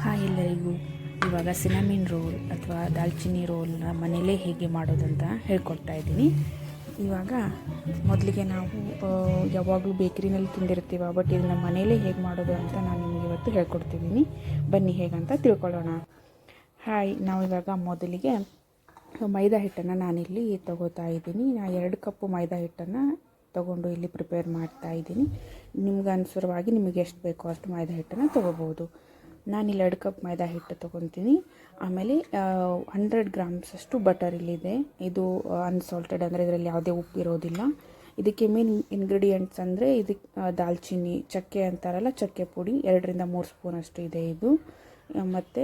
Hi ಎಲ್ಲರಿಗೂ. ಇವಾಗ ಸಿನಮಿನ್ roll ಅಥವಾ ದಾಲ್ಚಿನ್ನಿ ರೋಲ್ನ ಮನೇಲೇ ಹೇಗೆ ಮಾಡೋದಂತ ಹೇಳ್ಕೊಡ್ತಾ ಇದ್ದೀನಿ. ಇವಾಗ ಮೊದಲಿಗೆ ನಾವು ಯಾವಾಗಲೂ ಬೇಕರಿನಲ್ಲಿ ತಿಂದಿರ್ತೀವಿ, ಬಟ್ ಇದನ್ನು ಮನೇಲೇ ಹೇಗೆ ಮಾಡೋದು ಅಂತ ನಾನು ನಿಮಗೆ ಇವತ್ತು ಹೇಳ್ಕೊಡ್ತಿದ್ದೀನಿ. ಬನ್ನಿ ಹೇಗಂತ ತಿಳ್ಕೊಳ್ಳೋಣ. ನಾವು ಇವಾಗ ಮೊದಲಿಗೆ ಮೈದಾ ಹಿಟ್ಟನ್ನು ನಾನಿಲ್ಲಿ ತಗೋತಾ ಇದ್ದೀನಿ. ನಾನು 2 ಕಪ್ಪು ಮೈದಾ ಹಿಟ್ಟನ್ನು ತಗೊಂಡು ಇಲ್ಲಿ ಪ್ರಿಪೇರ್ ಮಾಡ್ತಾ ಇದ್ದೀನಿ. ನಿಮ್ಗೆ ಅನುಸಾರವಾಗಿ ನಿಮಗೆ ಎಷ್ಟು ಬೇಕೋ ಅಷ್ಟು ಮೈದಾ ಹಿಟ್ಟನ್ನು ತೊಗೋಬೋದು. ನಾನಿಲ್ಲಿ 2 ಕಪ್ ಮೈದಾ ಹಿಟ್ಟು ತೊಗೊತೀನಿ. ಆಮೇಲೆ 100 ಗ್ರಾಮ್ಸ್ ಅಷ್ಟು ಬಟರ್ ಇಲ್ಲಿದೆ. ಇದು ಅನ್ಸಾಲ್ಟೆಡ್, ಅಂದರೆ ಇದರಲ್ಲಿ ಯಾವುದೇ ಉಪ್ಪು ಇರೋದಿಲ್ಲ. ಇದಕ್ಕೆ ಮೇನ್ ಇಂಗ್ರೀಡಿಯೆಂಟ್ಸ್ ಅಂದರೆ ಇದಕ್ಕೆ ದಾಲ್ಚಿನ್ನಿ, ಚಕ್ಕೆ ಅಂತಾರಲ್ಲ, ಚಕ್ಕೆ ಪುಡಿ 2 ರಿಂದ 3 ಸ್ಪೂನ್ ಅಷ್ಟು ಇದೆ ಇದು. ಮತ್ತು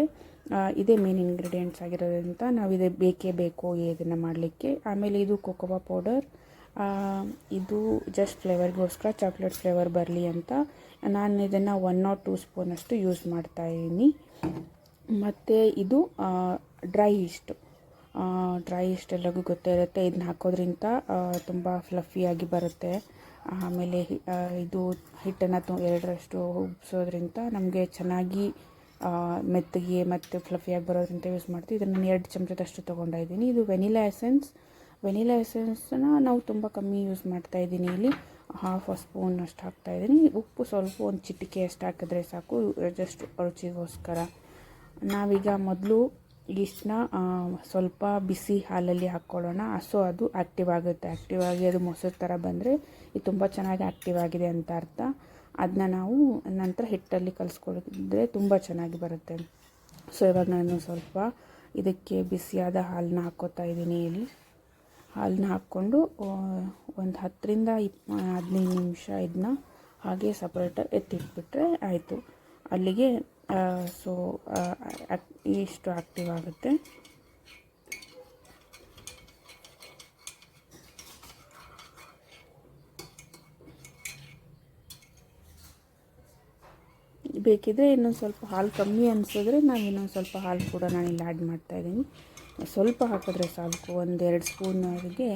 ಇದೇ ಮೇನ್ ಇಂಗ್ರೀಡಿಯೆಂಟ್ಸ್ ಆಗಿರೋದ್ರಿಂದ ನಾವು ಇದು ಬೇಕೇ ಬೇಕು ಇದನ್ನು ಮಾಡಲಿಕ್ಕೆ. ಆಮೇಲೆ ಇದು ಕೊಕೊವಾ ಪೌಡರ್, ಇದು ಜಸ್ಟ್ ಫ್ಲೇವರ್ಗೋಸ್ಕರ, ಚಾಕ್ಲೇಟ್ ಫ್ಲೇವರ್ ಬರಲಿ ಅಂತ ನಾನು ಇದನ್ನು 1 or 2 ಸ್ಪೂನ್ ಅಷ್ಟು ಯೂಸ್ ಮಾಡ್ತಾಯಿದ್ದೀನಿ. ಮತ್ತು ಇದು ಡ್ರೈ ಈಸ್ಟ್ ಎಲ್ಲರಿಗೂ ಗೊತ್ತೇ ಇರುತ್ತೆ. ಇದನ್ನ ಹಾಕೋದ್ರಿಂದ ತುಂಬ ಫ್ಲಫಿಯಾಗಿ ಬರುತ್ತೆ. ಆಮೇಲೆ ಇದು ಹಿಟ್ಟನ್ನು 2ರಷ್ಟು ಉಬ್ಸೋದ್ರಿಂದ ನಮಗೆ ಚೆನ್ನಾಗಿ ಮೆತ್ತಗೆ ಮತ್ತು ಫ್ಲಫಿಯಾಗಿ ಬರೋದ್ರಿಂದ ಯೂಸ್ ಮಾಡ್ತೀವಿ. ಇದನ್ನು ನಾನು 2 ಚಮಚದಷ್ಟು ತೊಗೊಂಡಿದ್ದೀನಿ. ಇದು ವೆನಿಲಾ ಎಸೆನ್ಸ್ನ ನಾವು ತುಂಬ ಕಮ್ಮಿ ಯೂಸ್ ಮಾಡ್ತಾಯಿದ್ದೀನಿ. ಇಲ್ಲಿ 1/2 ಸ್ಪೂನ್ ಅಷ್ಟು ಹಾಕ್ತಾಯಿದ್ದೀನಿ. ಉಪ್ಪು ಸ್ವಲ್ಪ ಒಂದು ಚಿಟಿಕೆ ಅಷ್ಟು ಹಾಕಿದ್ರೆ ಸಾಕು, ಜಸ್ಟ್ ರುಚಿಗೋಸ್ಕರ. ನಾವೀಗ ಮೊದಲು ಈಸ್ಟ್ನ ಸ್ವಲ್ಪ ಬಿಸಿ ಹಾಲಲ್ಲಿ ಹಾಕ್ಕೊಳ್ಳೋಣ. ಸೊ ಅದು ಆ್ಯಕ್ಟಿವ್ ಆಗುತ್ತೆ. ಆ್ಯಕ್ಟಿವ್ ಆಗಿ ಅದು ಮೊಸರು ಥರ ಬಂದರೆ ಇದು ತುಂಬ ಚೆನ್ನಾಗಿ ಆ್ಯಕ್ಟಿವ್ ಆಗಿದೆ ಅಂತ ಅರ್ಥ. ಅದನ್ನ ನಾವು ನಂತರ ಹಿಟ್ಟಲ್ಲಿ ಕಲಿಸ್ಕೊಳ್ಳಿದ್ರೆ ತುಂಬ ಚೆನ್ನಾಗಿ ಬರುತ್ತೆ. ಸೊ ಇವಾಗ ನಾನು ಸ್ವಲ್ಪ ಇದಕ್ಕೆ ಬಿಸಿಯಾದ ಹಾಲನ್ನ ಹಾಕ್ಕೋತಾ ಇದ್ದೀನಿ. ಇಲ್ಲಿ ಹಾಲನ್ನ ಹಾಕ್ಕೊಂಡು ಒಂದು 10 ರಿಂದ 15 ನಿಮಿಷ ಇದನ್ನ ಹಾಗೆ ಸಪ್ರೇಟಾಗಿ ಎತ್ತಿಟ್ಬಿಟ್ರೆ ಆಯಿತು. ಅಲ್ಲಿಗೆ ಇಷ್ಟು ಆ್ಯಕ್ಟಿವ್ ಆಗುತ್ತೆ. ಬೇಕಿದ್ರೆ ಇನ್ನೊಂದು ಸ್ವಲ್ಪ ಹಾಲು ಕಮ್ಮಿ ಅನಿಸಿದ್ರೆ ನಾನು ಇನ್ನೊಂದು ಸ್ವಲ್ಪ ಹಾಲು ಕೂಡ ನಾನಿಲ್ಲಿ ಆ್ಯಡ್ ಮಾಡ್ತಾಯಿದ್ದೀನಿ. ಸ್ವಲ್ಪ ಹಾಕಿದ್ರೆ ಸಾಕು. 1-2 ಸ್ಪೂನ್ಗೆ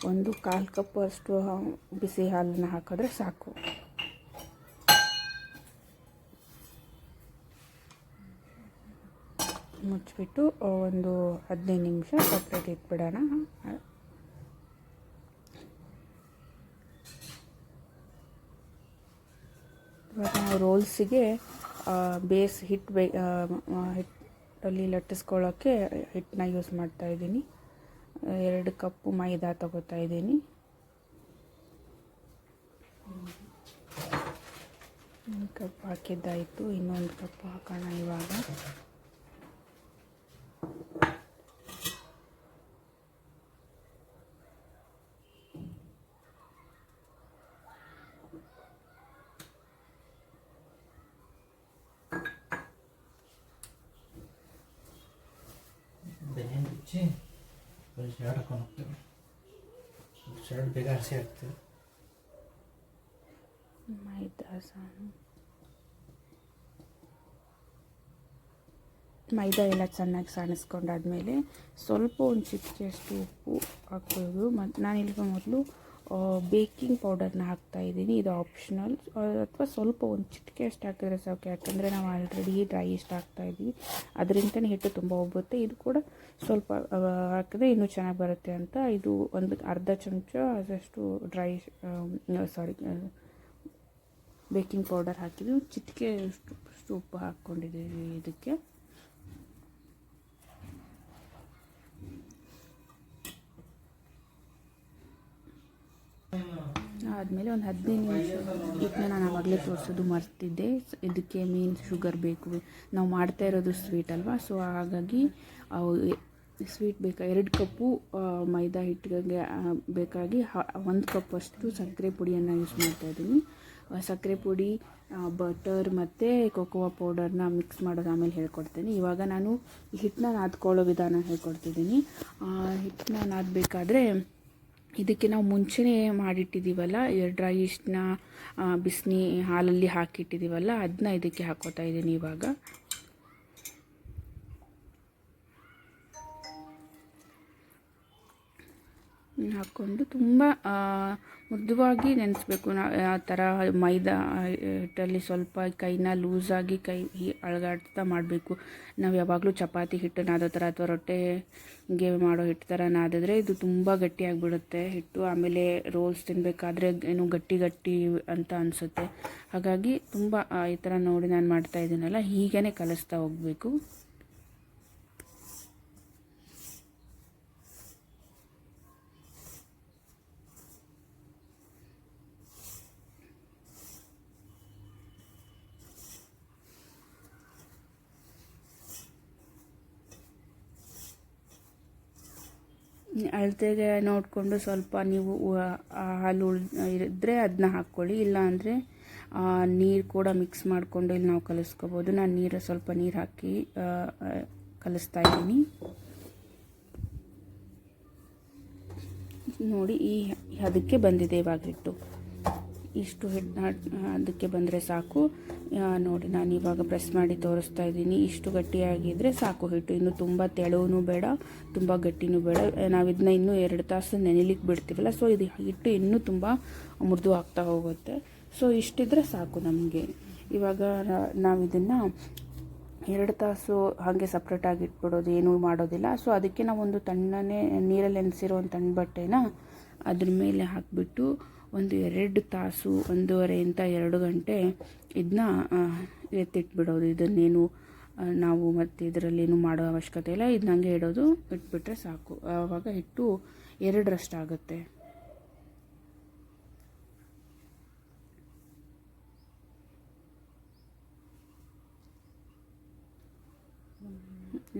1/4 ಕಪ್ ಅಷ್ಟು ಬಿಸಿ ಹಾಲನ್ನು ಹಾಕಿದ್ರೆ ಸಾಕು. ಮುಚ್ಚಿಬಿಟ್ಟು ಒಂದು 15 ನಿಮಿಷ ಸಪ್ರೇಟ್ ಇಟ್ಬಿಡೋಣ. ಇವಾಗ ನಾವು ರೋಲ್ಸಿಗೆ ಬೇಸ್ ಹಿಟ್ಟಲ್ಲಿ ಲಟ್ಟಿಸ್ಕೊಳ್ಳೋಕ್ಕೆ ಹಿಟ್ಟನ್ನ ಯೂಸ್ ಮಾಡ್ತಾಯಿದ್ದೀನಿ. 2 ಕಪ್ಪು ಮೈದಾ ತಗೋತಾ ಇದ್ದೀನಿ. 1 ಕಪ್ ಹಾಕಿದ್ದಾಯಿತು. ಇನ್ನೊಂದು ಕಪ್ ಹಾಕೋಣ ಇವಾಗ. ಶರ್ಟ್ ಹಾಕೊಂಡು ಹೋಗ್ತೇವೆ. ಶರ್ಟ್ ಬೇಗ ಹಸಿ ಆಗ್ತದೆ. ಮೈದಾ ಎಲ್ಲ ಚೆನ್ನಾಗಿ ಸಾಣಿಸ್ಕೊಂಡಾದ್ಮೇಲೆ ಸ್ವಲ್ಪ ಒಂದು ಚಿಟಿಕೆಯಷ್ಟು ಉಪ್ಪು ಹಾಕ್ಬೋದು. ಮತ್ತು ನಾನಿಲ್ಲಿ ಮೊದಲು ಬೇಕಿಂಗ್ ಪೌಡರ್ನ ಹಾಕ್ತಾಯಿದ್ದೀನಿ. ಇದು ಆಪ್ಷನಲ್, ಅಥವಾ ಸ್ವಲ್ಪ ಒಂದು ಚಿಟಿಕೆ ಅಷ್ಟು ಹಾಕಿದ್ರೆ ಸಾಕು. ಯಾಕಂದರೆ ನಾವು ಆಲ್ರೆಡಿ ಡ್ರೈ ಈಸ್ಟ್ ಹಾಕ್ತಾಯಿದ್ದೀವಿ, ಅದರಿಂದನೇ ಹಿಟ್ಟು ತುಂಬ ಉಬ್ಬುತ್ತೆ. ಇದು ಕೂಡ ಸ್ವಲ್ಪ ಹಾಕಿದ್ರೆ ಇನ್ನೂ ಚೆನ್ನಾಗಿ ಬರುತ್ತೆ ಅಂತ ಇದು ಒಂದು ಅರ್ಧ ಚಮಚ ಅದಷ್ಟು ಬೇಕಿಂಗ್ ಪೌಡರ್ ಹಾಕಿದ್ವಿ. ಚಿಟಿಕೆ ಅಷ್ಟು ಉಪ್ಪು ಹಾಕ್ಕೊಂಡಿದ್ದೀವಿ ಇದಕ್ಕೆ. ಆದಮೇಲೆ ಒಂದು 15 ನಿಮಿಷ ಇದನ್ನ ನಾನು ಆವಾಗಲೇ ತೋರಿಸೋದು ಮರ್ತಿದ್ದೆ. ಇದಕ್ಕೆ ಮೇನ್ ಶುಗರ್ ಬೇಕು. ನಾವು ಮಾಡ್ತಾ ಇರೋದು ಸ್ವೀಟ್ ಅಲ್ವಾ, ಸೊ ಹಾಗಾಗಿ ಸ್ವೀಟ್ 2 ಕಪ್ಪು ಮೈದಾ ಹಿಟ್ಟಿಗೆ ಬೇಕಾಗಿ 1 ಕಪ್ ಅಷ್ಟು ಸಕ್ಕರೆ ಪುಡಿಯನ್ನು ಯೂಸ್ ಮಾಡ್ತಾಯಿದ್ದೀನಿ. ಸಕ್ಕರೆ ಪುಡಿ, ಬಟರ್ ಮತ್ತು ಕೊಕೊವಾ ಪೌಡರ್ನ ಮಿಕ್ಸ್ ಮಾಡೋದು ಆಮೇಲೆ ಹೇಳ್ಕೊಡ್ತೀನಿ. ಇವಾಗ ನಾನು ಹಿಟ್ಟನ್ನ ನಾದ್ಕೊಳ್ಳೋ ವಿಧಾನ ಹೇಳ್ಕೊಡ್ತಿದ್ದೀನಿ. ಹಿಟ್ಟನ್ನ ನಾದಬೇಕಾದ್ರೆ ಇದಕ್ಕೆ ನಾವು ಮುಂಚೆನೇ ಮಾಡಿಟ್ಟಿದ್ದೀವಲ್ಲ, ಡ್ರೈ ಈಸ್ಟ್ನ ಬಿಸಿನೀ ಹಾಲಲ್ಲಿ ಹಾಕಿಟ್ಟಿದ್ದೀವಲ್ಲ, ಅದನ್ನ ಇದಕ್ಕೆ ಹಾಕ್ಕೋತಾ ಇದ್ದೀನಿ ಇವಾಗ. ಹಾಕ್ಕೊಂಡು ತುಂಬ ಮೃದುವಾಗಿ ನೆನೆಸ್ಬೇಕು. ಆ ಥರ ಮೈದಾ ಹಿಟ್ಟಲ್ಲಿ ಸ್ವಲ್ಪ ಕೈನ ಲೂಸಾಗಿ ಅಳಗಾಡ್ತಾ ಮಾಡಬೇಕು. ನಾವು ಯಾವಾಗಲೂ ಚಪಾತಿ ಹಿಟ್ಟು ನಾದೋ ಥರ ಅಥವಾ ರೊಟ್ಟೆಗೆ ಮಾಡೋ ಹಿಟ್ಟು ಥರ ನಾದಿದ್ರೆ ಇದು ತುಂಬ ಗಟ್ಟಿಯಾಗಿಬಿಡುತ್ತೆ ಹಿಟ್ಟು. ಆಮೇಲೆ ರೋಲ್ಸ್ ತಿನ್ನಬೇಕಾದ್ರೆ ಏನು ಗಟ್ಟಿ ಗಟ್ಟಿ ಅಂತ ಅನಿಸುತ್ತೆ. ಹಾಗಾಗಿ ತುಂಬ ಈ ಥರ ನೋಡಿ ನಾನು ಮಾಡ್ತಾ ಇದ್ದೀನಲ್ಲ ಹೀಗೇ ಕಲಿಸ್ತಾ ಹೋಗಬೇಕು. ಅಳತೆಗೆ ನೋಡಿಕೊಂಡು ಸ್ವಲ್ಪ ನೀವು ಹಾಲು ಇದ್ದರೆ ಅದನ್ನ ಹಾಕ್ಕೊಳ್ಳಿ, ಇಲ್ಲ ಅಂದರೆ ನೀರು ಕೂಡ ಮಿಕ್ಸ್ ಮಾಡಿಕೊಂಡು ಇಲ್ಲಿ ನಾವು ಕಲಿಸ್ಕೋಬೋದು. ನಾನು ಸ್ವಲ್ಪ ನೀರು ಹಾಕಿ ಕಲಿಸ್ತಾ ಇದ್ದೀನಿ. ನೋಡಿ ಅದಕ್ಕೆ ಬಂದಿದೆ ಇವಾಗ ಹಿಟ್ಟು. ಇಷ್ಟು ಹಿಟ್ಟು ಅದಕ್ಕೆ ಬಂದರೆ ಸಾಕು. ನೋಡಿ ನಾನು ಇವಾಗ ಪ್ರೆಸ್ ಮಾಡಿ ತೋರಿಸ್ತಾ ಇದ್ದೀನಿ. ಇಷ್ಟು ಗಟ್ಟಿಯಾಗಿದ್ದರೆ ಸಾಕು ಹಿಟ್ಟು. ಇನ್ನು ತುಂಬ ತೆಳುವೂ ಬೇಡ, ತುಂಬ ಗಟ್ಟಿನೂ ಬೇಡ. ನಾವು ಇದನ್ನ ಇನ್ನೂ 2 ತಾಸು ನೆನೆಲಿಕ್ಕೆ ಬಿಡ್ತೀವಲ್ಲ, ಸೊ ಇದು ಹಿಟ್ಟು ಇನ್ನೂ ತುಂಬ ಮೃದು ಆಗ್ತಾ ಹೋಗುತ್ತೆ. ಸೊ ಇಷ್ಟಿದ್ರೆ ಸಾಕು ನಮಗೆ. ಇವಾಗ ನಾವು ಇದನ್ನು 2 ತಾಸು ಹಾಗೆ ಸಪ್ರೇಟಾಗಿ ಇಟ್ಬಿಡೋದು, ಏನೂ ಮಾಡೋದಿಲ್ಲ. ಸೊ ಅದಕ್ಕೆ ನಾವೊಂದು ತಣ್ಣನೆ ನೀರಲ್ಲಿ ನೆನೆಸಿರೋ ಒಂದು ತಣ್ಣ ಬಟ್ಟೆನ ಅದ್ರ ಮೇಲೆ ಹಾಕಿಬಿಟ್ಟು ಒಂದು 2 ತಾಸು 1.5 ಗಂಟೆ ಇದನ್ನ ಎತ್ತಿಟ್ಬಿಡೋದು. ಇದನ್ನೇನು ನಾವು ಮತ್ತು ಇದರಲ್ಲೇನು ಮಾಡೋ ಅವಶ್ಯಕತೆ ಇಲ್ಲ. ಇದನ್ನ ಹಂಗೆ ಇಟ್ಬಿಟ್ರೆ ಸಾಕು. ಆವಾಗ ಹಿಟ್ಟು 2ರಷ್ಟು ಆಗುತ್ತೆ.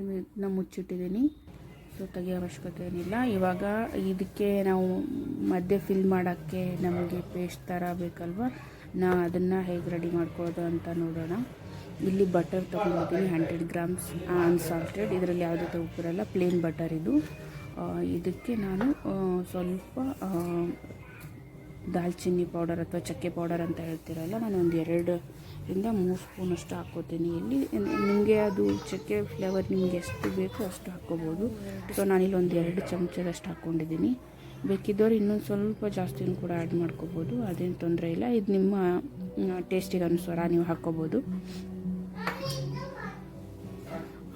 ಇದನ್ನ ಮುಚ್ಚಿಟ್ಟಿದ್ದೀನಿ. ಸೊ ತೆಗಿಯೋ ಅವಶ್ಯಕತೆ ಏನಿಲ್ಲ. ಇವಾಗ ಇದಕ್ಕೆ ನಾವು ಮಧ್ಯೆ ಫಿಲ್ ಮಾಡೋಕ್ಕೆ ನಮಗೆ ಪೇಸ್ಟ್ ಥರ ಬೇಕಲ್ವ, ಅದನ್ನು ಹೇಗೆ ರೆಡಿ ಮಾಡ್ಕೊಳ್ಳೋದು ಅಂತ ನೋಡೋಣ. ಇಲ್ಲಿ ಬಟರ್ ತೊಗೊಂಡಿದ್ದೀನಿ 100 ಗ್ರಾಮ್ಸ್ ಅನ್ಸಾಲ್ಟೆಡ್. ಇದರಲ್ಲಿ ಯಾವುದೇ ಉಪ್ಪಿರಲ್ಲ, ಪ್ಲೇನ್ ಬಟರ್ ಇದು. ಇದಕ್ಕೆ ನಾನು ಸ್ವಲ್ಪ ದಾಲ್ಚಿನ್ನಿ ಪೌಡರ್ ಅಥವಾ ಚಕ್ಕೆ ಪೌಡರ್ ಅಂತ ಹೇಳ್ತಿರಲ್ಲ, ನಾನು ಒಂದು 2-3 ಸ್ಪೂನಷ್ಟು ಹಾಕ್ಕೋತೀನಿ. ಇಲ್ಲಿ ನಿಮಗೆ ಅದು ಚಕ್ಕೆ ಫ್ಲೇವರ್ ನಿಮಗೆ ಎಷ್ಟು ಬೇಕೋ ಅಷ್ಟು ಹಾಕ್ಕೋಬೋದು. ಸೊ ನಾನಿಲ್ಲಿ ಒಂದು 2 ಚಮಚದಷ್ಟು ಹಾಕ್ಕೊಂಡಿದ್ದೀನಿ. ಬೇಕಿದ್ದವ್ರು ಇನ್ನೊಂದು ಸ್ವಲ್ಪ ಜಾಸ್ತಿನೂ ಕೂಡ ಆ್ಯಡ್ ಮಾಡ್ಕೋಬೋದು, ಅದೇನು ತೊಂದರೆ ಇಲ್ಲ. ಇದು ನಿಮ್ಮ ಟೇಸ್ಟಿಗೆ ಅನುಸಾರ ನೀವು ಹಾಕ್ಕೋಬೋದು.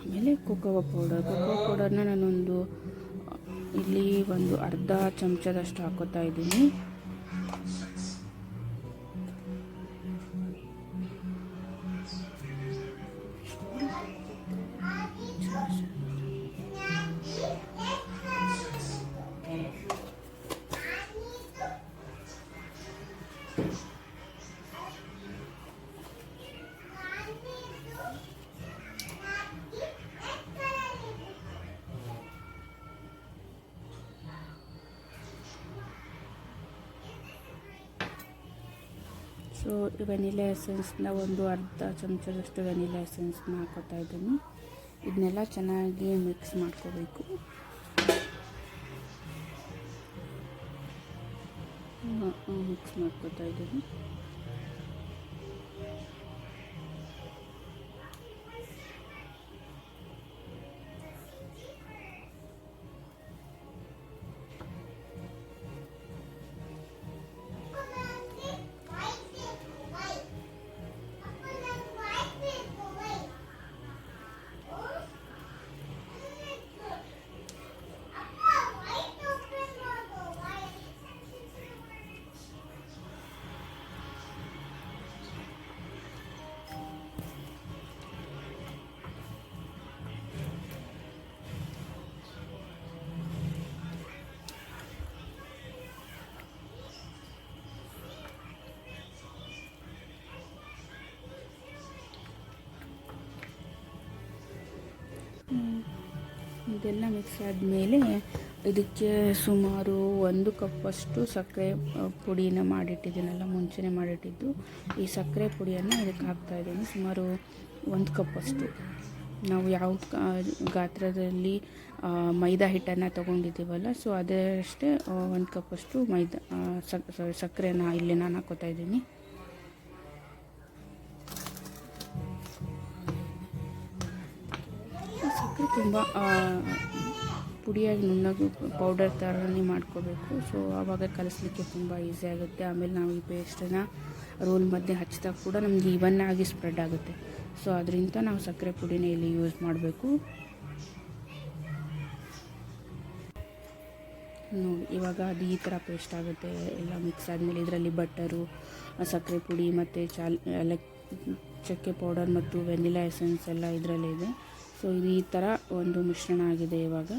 ಆಮೇಲೆ ಕೊಕೊವಾ ಪೌಡರ್ನ ನಾನೊಂದು ಇಲ್ಲಿ ಒಂದು ಅರ್ಧ ಚಮಚದಷ್ಟು ಹಾಕೋತಾ ಇದ್ದೀನಿ. ಸೊ ವೆನಿಲಾ ಎಸೆನ್ಸ್ನ ಒಂದು ಅರ್ಧ ಚಮಚದಷ್ಟು ವೆನಿಲಾ ಎಸೆನ್ಸ್ನ ಹಾಕೋತಾ ಇದ್ದೀನಿ. ಇದನ್ನೆಲ್ಲ ಚೆನ್ನಾಗಿ ಮಿಕ್ಸ್ ಮಾಡ್ಕೋಬೇಕು. ಮಿಕ್ಸ್ ಮಾಡ್ಕೋತಾ ಇದ್ದೀನಿ. ಇದೆಲ್ಲ ಮಿಕ್ಸ್ ಆದಮೇಲೆ ಇದಕ್ಕೆ ಸುಮಾರು 1 ಕಪ್ಪಷ್ಟು ಸಕ್ಕರೆ ಪುಡಿನ ಮಾಡಿಟ್ಟಿದ್ದೀನಲ್ಲ, ಮುಂಚೆನೇ ಮಾಡಿಟ್ಟಿದ್ದು. ಈ ಸಕ್ಕರೆ ಪುಡಿಯನ್ನು ಇದಕ್ಕೆ ಹಾಕ್ತಾಯಿದ್ದೀನಿ. ಸುಮಾರು 1 ಕಪ್ಪಷ್ಟು. ನಾವು ಯಾವ ಗಾತ್ರದಲ್ಲಿ ಮೈದಾ ಹಿಟ್ಟನ್ನು ತೊಗೊಂಡಿದ್ದೀವಲ್ಲ, ಸೊ ಅದಷ್ಟೇ 1 ಕಪ್ಪಷ್ಟು ಸಕ್ಕರೆನ ಇಲ್ಲಿ ನಾನು ಹಾಕೋತಾ ಇದ್ದೀನಿ. ಸಕ್ಕರೆ ತುಂಬ ಪುಡಿಯಾಗಿ ನುಣ್ಣಗೆ ಪೌಡರ್ ಥರನೇ ಮಾಡ್ಕೋಬೇಕು. ಸೊ ಆವಾಗ ಕಲಿಸ್ಲಿಕ್ಕೆ ತುಂಬ ಈಸಿ ಆಗುತ್ತೆ. ಆಮೇಲೆ ನಾವು ಈ ಪೇಸ್ಟನ್ನು ರೋಲ್ ಮಧ್ಯೆ ಹಚ್ಚಿದಾಗ ಕೂಡ ನಮಗೆ ಇವನ್ನಾಗಿ ಸ್ಪ್ರೆಡ್ ಆಗುತ್ತೆ. ಸೊ ಅದರಿಂದ ನಾವು ಸಕ್ಕರೆ ಪುಡಿನೇ ಇಲ್ಲಿ ಯೂಸ್ ಮಾಡಬೇಕು. ನೋಡಿ ಇವಾಗ ಅದು ಈ ಥರ ಪೇಸ್ಟ್ ಆಗುತ್ತೆ. ಎಲ್ಲ ಮಿಕ್ಸ್ ಆದಮೇಲೆ ಇದರಲ್ಲಿ ಬಟರು, ಸಕ್ಕರೆ ಪುಡಿ ಮತ್ತು ಚಕ್ಕೆ ಪೌಡರ್ ಮತ್ತು ವೆನಿಲಾ ಎಸೆನ್ಸ್ ಎಲ್ಲ ಇದರಲ್ಲೇ ಇದೆ. ಸೊ ಇದು ಈ ಥರ ಒಂದು ಮಿಶ್ರಣ ಆಗಿದೆ ಇವಾಗ.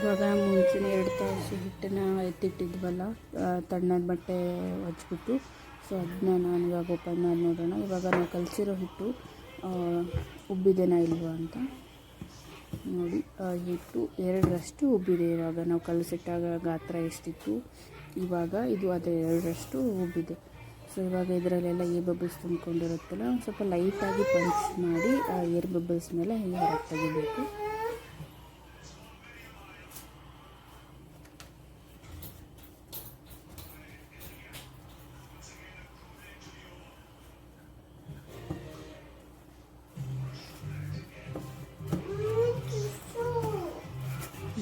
ಇವಾಗ ಮುಂಚೆನೇ 2 ತಾಸು ಹಿಟ್ಟನ್ನು ಎತ್ತಿಟ್ಟಿದ್ವಲ್ಲ, ತಣ್ಣದ ಬಟ್ಟೆ ಹಚ್ಬಿಟ್ಟು. ಸೊ ಅದನ್ನ ನಾನು ಇವಾಗ ಓಪನ್ ಮಾಡಿ ನೋಡೋಣ. ಇವಾಗ ನಾವು ಕಲಸಿರೋ ಹಿಟ್ಟು ಉಬ್ಬಿದೆನಾ ಇಲ್ವಾ ಅಂತ ನೋಡಿ. ಹಿಟ್ಟು 2ರಷ್ಟು ಉಬ್ಬಿದೆ. ಇವಾಗ ನಾವು ಕಲಸಿಟ್ಟಾಗ ಗಾತ್ರ ಎಷ್ಟಿತ್ತು, ಇವಾಗ ಇದು ಅದೇ 2ರಷ್ಟು ಉಬ್ಬಿದೆ. ಸೊ ಇವಾಗ ಇದರಲ್ಲೆಲ್ಲ ಏರ್ ಬಬಲ್ಸ್ ತುಂಬಿಕೊಂಡಿರುತ್ತಲ್ಲ, ಒಂದು ಸ್ವಲ್ಪ ಲೈಟಾಗಿ ಪಂಚ್ ಮಾಡಿ ಆ ಏರ್ ಬಬಲ್ಸ್ ಮೇಲೆ ಹೊರಗೆ ತೆಗಿಬೇಕು.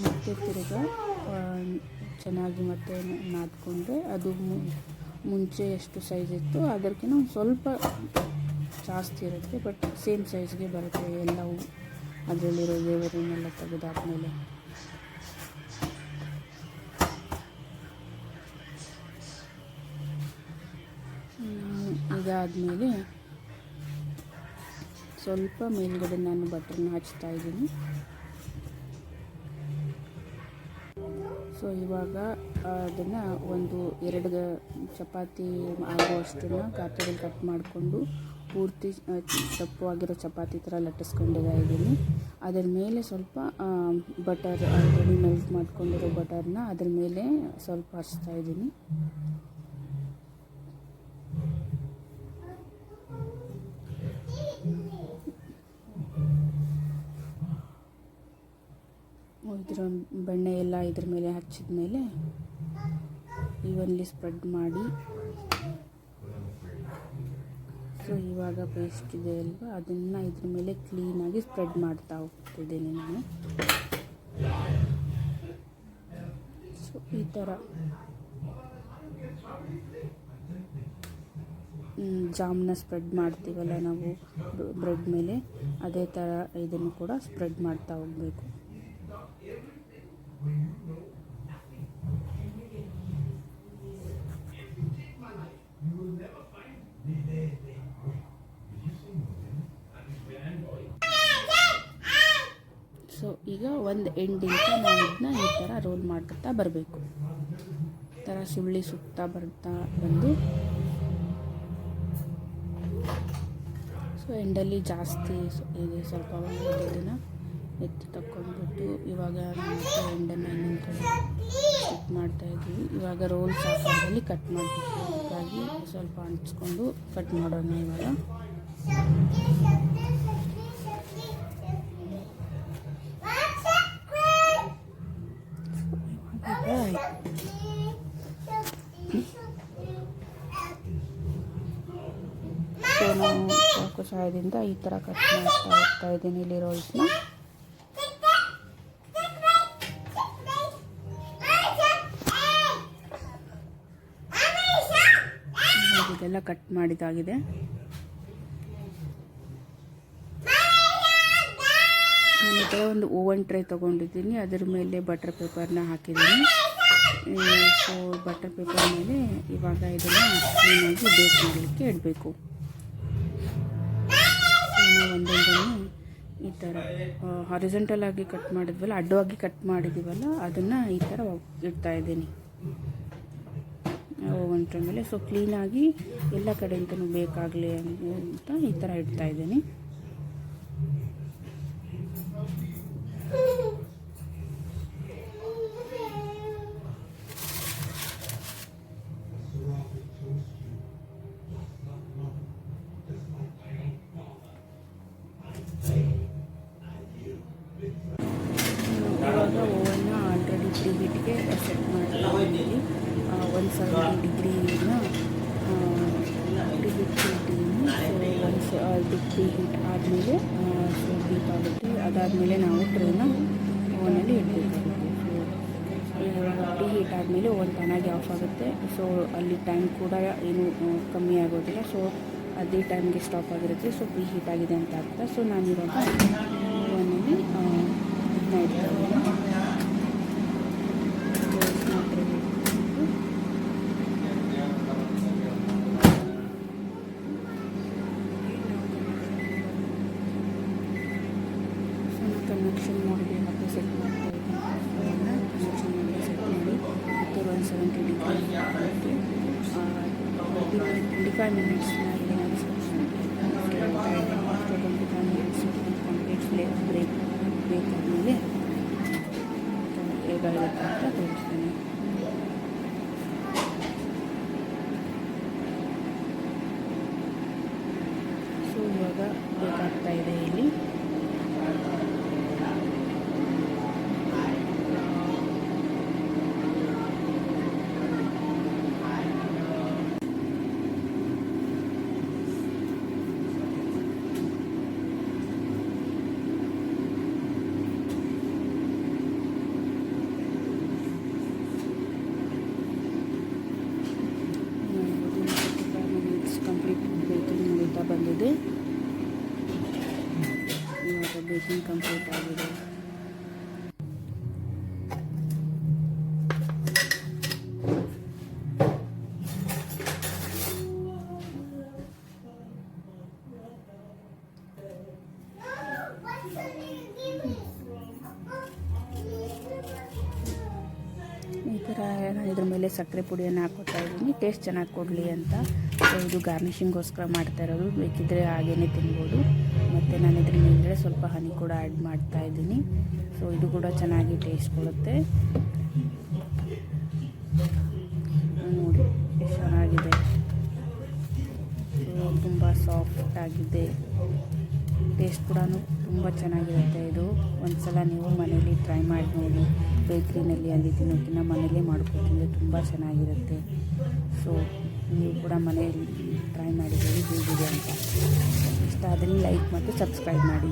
ಮತ್ತೆ ತಿರ್ಗ ಚೆನ್ನಾಗಿ ಮತ್ತೆ ನಾದ್ಕೊಂಡ್ರೆ ಅದು ಮುಂಚೆ ಎಷ್ಟು ಸೈಜ್ ಇತ್ತು ಅದಕ್ಕಿಂತ ಒಂದು ಸ್ವಲ್ಪ ಜಾಸ್ತಿ ಇರುತ್ತೆ, ಬಟ್ ಸೇಮ್ ಸೈಜ್ಗೆ ಬರುತ್ತೆ ಎಲ್ಲವೂ. ಅದರಲ್ಲಿರೋ ವೇವರನ್ನೆಲ್ಲ ತೆಗೆದಾದ್ಮೇಲೆ ಇದಾದಮೇಲೆ ಸ್ವಲ್ಪ ಮೇಲ್ಗಡೆ ನಾನು ಬಟರ್ನ ಹಚ್ತಾ ಇದ್ದೀನಿ. ಸೊ ಇವಾಗ ಅದನ್ನು 1-2 ಚಪಾತಿ ಆಗುವಷ್ಟನ್ನು ಗಾತ್ರದಲ್ಲಿ ಕಟ್ ಮಾಡಿಕೊಂಡು ಪೂರ್ತಿ ದಪ್ಪವಾಗಿರೋ ಚಪಾತಿ ಥರ ಲಟ್ಟಿಸ್ಕೊಂಡಿದ್ದ ಇದ್ದೀನಿ. ಅದರ ಮೇಲೆ ಸ್ವಲ್ಪ ಬಟರ್ ಆಲ್ರೆಡಿ ಮೆಲ್ಟ್ ಮಾಡ್ಕೊಂಡಿರೋ ಬಟರ್ನ ಅದ್ರ ಮೇಲೆ ಸ್ವಲ್ಪ ಹಚ್ತಾ ಇದ್ದೀನಿ. ಇದರ ಬೆಣ್ಣೆ ಎಲ್ಲ ಇದ್ರ ಮೇಲೆ ಹಚ್ಚಿದ ಮೇಲೆ ಈವನ್ಲಿ ಸ್ಪ್ರೆಡ್ ಮಾಡಿ. ಸೊ ಇವಾಗ ಪೇಸ್ಟ್ ಇದೆ ಅಲ್ವಾ, ಅದನ್ನು ಇದ್ರ ಮೇಲೆ ಕ್ಲೀನಾಗಿ ಸ್ಪ್ರೆಡ್ ಮಾಡ್ತಾ ಹೋಗ್ತಿದ್ದೀನಿ ನಾನು. ಸೊ ಈ ಥರ ಜಾಮನ್ನ ಸ್ಪ್ರೆಡ್ ಮಾಡ್ತೀವಲ್ಲ ನಾವು ಬ್ರೆಡ್ ಮೇಲೆ, ಅದೇ ಥರ ಇದನ್ನು ಕೂಡ ಸ್ಪ್ರೆಡ್ ಮಾಡ್ತಾ ಹೋಗಬೇಕು. ಸೊ ಈಗ ಒಂದು ಎಂಡಿಂದ ನಾವು ಇದನ್ನ ಈ ಥರ ರೋಲ್ ಮಾಡ್ಕೊತಾ ಬರಬೇಕು. ಈ ಥರ ಸುಳ್ಳಿ ಸುತ್ತಾ ಬರ್ತಾ ಬಂದು, ಸೊ ಎಂಡಲ್ಲಿ ಜಾಸ್ತಿ ಇದೆ ಸ್ವಲ್ಪ ಇದನ್ನು ಎತ್ತಿ ತಕ್ಕೊಂಡ್ಬಿಟ್ಟು ಇವಾಗ ಮತ್ತೆ ಎಂಡನ್ನು ಇನ್ನೊಂದು ಕಡೆ ಕಟ್ ಮಾಡ್ತಾಯಿದ್ದೀವಿ. ಇವಾಗ ರೋಲ್ಸ್ ಆಕಾರದಲ್ಲಿ ಕಟ್ ಮಾಡಬೇಕು. ಹಾಗಾಗಿ ಸ್ವಲ್ಪ ಹಂಚ್ಕೊಂಡು ಕಟ್ ಮಾಡೋಣ ಇವಾಗ. ಸೊ ನಾವು ಚಾಕು ಸಹಾಯದಿಂದ ಈ ಥರ ಕಟ್ ಮಾಡ್ತಾ ಹೋಗ್ತಾ ಇದ್ದೀನಿ ಇಲ್ಲಿ ರೋಲ್ಸ್ನ. ಇದೆಲ್ಲ ಕಟ್ ಮಾಡಿದಾಗಿದೆ. ನಾನು ಈ ಥರ ಒಂದು ಓವನ್ ಟ್ರೇ ತೊಗೊಂಡಿದ್ದೀನಿ, ಅದರ ಮೇಲೆ ಬಟರ್ ಪೇಪರ್ನ ಹಾಕಿದ್ದೀನಿ. ಸೊ ಬಟರ್ ಪೇಪರ್ ಮೇಲೆ ಇವಾಗ ಇದನ್ನು ಕ್ಲೀನಾಗಿ ಬೇಕ್ ಮಾಡಲಿಕ್ಕೆ ಇಡಬೇಕು. ನಾವು ಒಂದೊಂದನ್ನು ಈ ಥರ ಹಾರಿಜೆಂಟಲ್ ಆಗಿ ಕಟ್ ಮಾಡಿದ್ವಲ್ಲ, ಅಡ್ಡವಾಗಿ ಕಟ್ ಮಾಡಿದ್ದೀವಲ್ಲ, ಅದನ್ನು ಈ ಥರ ಇಡ್ತಾ ಇದ್ದೀನಿ ಓವನ್ ಟ್ರೇ ಮೇಲೆ. ಸೊ ಕ್ಲೀನಾಗಿ ಎಲ್ಲ ಕಡೆಯಿಂದನೂ ಬೇಕಾಗಲಿ ಅಂತ ಈ ಥರ ಇಡ್ತಾ ಇದ್ದೀನಿ. ಅದು ಪ್ರೀ ಹೀಟ್ ಆದಮೇಲೆ ಸೊ ಹೀಟ್ ಆಗುತ್ತೆ. ಅದಾದಮೇಲೆ ನಾವು ಟ್ರೇನ ಓವನಲ್ಲಿ ಇಡಬೇಕಾಗುತ್ತೆ. ಸೊ ಇವಾಗ ಪ್ರೀ ಹೀಟ್ ಆದಮೇಲೆ ಓವನ್ ತಾನಾಗಿ ಆಫ್ ಆಗುತ್ತೆ. ಸೊ ಅಲ್ಲಿ ಟೈಮ್ ಕೂಡ ಏನು ಕಮ್ಮಿ ಆಗೋದಿಲ್ಲ. ಸೊ ಅದೇ ಟೈಮ್ಗೆ ಸ್ಟಾಪ್ ಆಗಿರುತ್ತೆ. ಸೊ ಪ್ರೀ ಹೀಟ್ ಆಗಿದೆ ಅಂತ ಅರ್ಥ. ಸೊ ನಾನಿವಾಗ ಓವನಲ್ಲಿ ಇದನ್ನ ಇಡ್ತೀನಿ. ಕನೆಕ್ಷನ್ ಮೋಡ್ಗೆ ಮತ್ತೆ ಸೆಟ್ ಮಾಡ್ತಾ ಇದ್ದೀನಿ. ಕನೆಕ್ಷನ್ ಮೋಡ್ಗೆ ಸೆಟ್ ಮಾಡಿ ಮತ್ತು 170 ಡಿಗ್ರಿ ಆಗುತ್ತೆ. 25 ಮಿನಿಟ್ಸ್ನ ಇಲ್ಲಿ ನಾನು ಸೆಟ್ ಮಾಡ್ತಾ ಇದ್ದೀನಿ. ಮತ್ತು 25 ಮಿನಿಟ್ಸ್ ಕಂಪ್ಲೀಟ್ ಬ್ರೇಕ್ ಆದಮೇಲೆ ಹೇಗಾಗುತ್ತೆ ಅಂತ ತೋರಿಸ್ತೀನಿ. ಸೊ ಇವಾಗ ಬೇಕಾಗ್ತಾ ಇದೆ ಇಲ್ಲಿ. ಕಂಪ್ಲೀಟ್ ಬೇಕಿಂಗ್ ನಡೀತಾ ಬಂದಿದೆ. ಇವಾಗ ಬೇಕಿಂಗ್ ಕಂಪ್ಲೀಟ್ ಆಗಿದೆ. ಈ ಥರ ಇದ್ರ ಮೇಲೆ ಸಕ್ಕರೆ ಪುಡಿಯನ್ನು ಹಾಕೋತಾ ಇದ್ದೀನಿ ಟೇಸ್ಟ್ ಚೆನ್ನಾಗಿ ಕೊಡಲಿ ಅಂತ. ಸೊ ಇದು ಗಾರ್ನಿಷಿಂಗೋಸ್ಕರ ಮಾಡ್ತಾ ಇರೋದು. ಬೇಕಿದ್ದರೆ ಹಾಗೇ ತಿನ್ಬೋದು. ಮತ್ತು ನಾನು ಇದ್ರ ಮೇಲ್ಗಡೆ ಸ್ವಲ್ಪ ಹನಿ ಕೂಡ ಆ್ಯಡ್ ಮಾಡ್ತಾ ಇದ್ದೀನಿ. ಸೊ ಇದು ಕೂಡ ಚೆನ್ನಾಗಿ ಟೇಸ್ಟ್ ಕೊಡುತ್ತೆ. ನೋಡಿ ಎಷ್ಟು ಚೆನ್ನಾಗಿದೆ. ಸೊ ತುಂಬ ಸಾಫ್ಟ್ ಆಗಿದೆ. ಟೇಸ್ಟ್ ಕೂಡ ತುಂಬ ಚೆನ್ನಾಗಿರುತ್ತೆ. ಇದು ಒಂದ್ಸಲ ನೀವು ಮನೇಲಿ ಟ್ರೈ ಮಾಡಿ ನೋಡಿ. ಬೇಕ್ರಿನಲ್ಲಿ ಅಲ್ಲಿ ತಿನ್ನೋಕ್ಕಿಂತ ಮನೇಲೇ ಮಾಡ್ಕೊತಿದ್ರೆ ತುಂಬ ಚೆನ್ನಾಗಿರುತ್ತೆ. ಸೊ ನೀವು ಕೂಡ ಮನೆಯಲ್ಲಿ ಟ್ರೈ ಮಾಡಿದ್ದೀರಿ ಹೇಗಿದೆ ಅಂತ. ಇಷ್ಟ ಆದರೆ ಲೈಕ್ ಮತ್ತು ಸಬ್ಸ್ಕ್ರೈಬ್ ಮಾಡಿ.